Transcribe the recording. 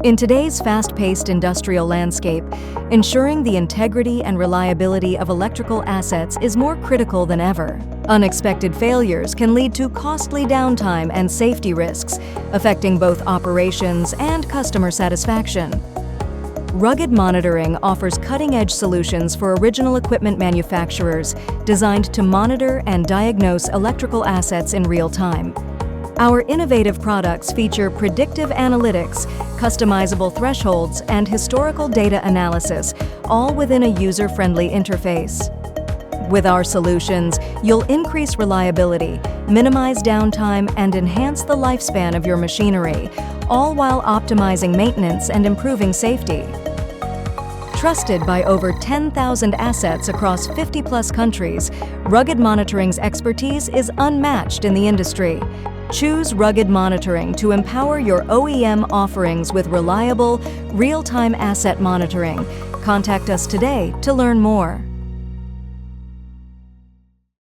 In today's fast-paced industrial landscape, ensuring the integrity and reliability of electrical assets is more critical than ever. Unexpected failures can lead to costly downtime and safety risks, affecting both operations and customer satisfaction. Rugged Monitoring offers cutting-edge solutions for original equipment manufacturers designed to monitor and diagnose electrical assets in real time. Our innovative products feature predictive analytics, customizable thresholds, and historical data analysis, all within a user-friendly interface. With our solutions, you'll increase reliability, minimize downtime, and enhance the lifespan of your machinery, all while optimizing maintenance and improving safety. Trusted by over 10,000 assets across 50-plus countries, Rugged Monitoring's expertise is unmatched in the industry. Choose Rugged Monitoring to empower your OEM offerings with reliable, real-time asset monitoring. Contact us today to learn more.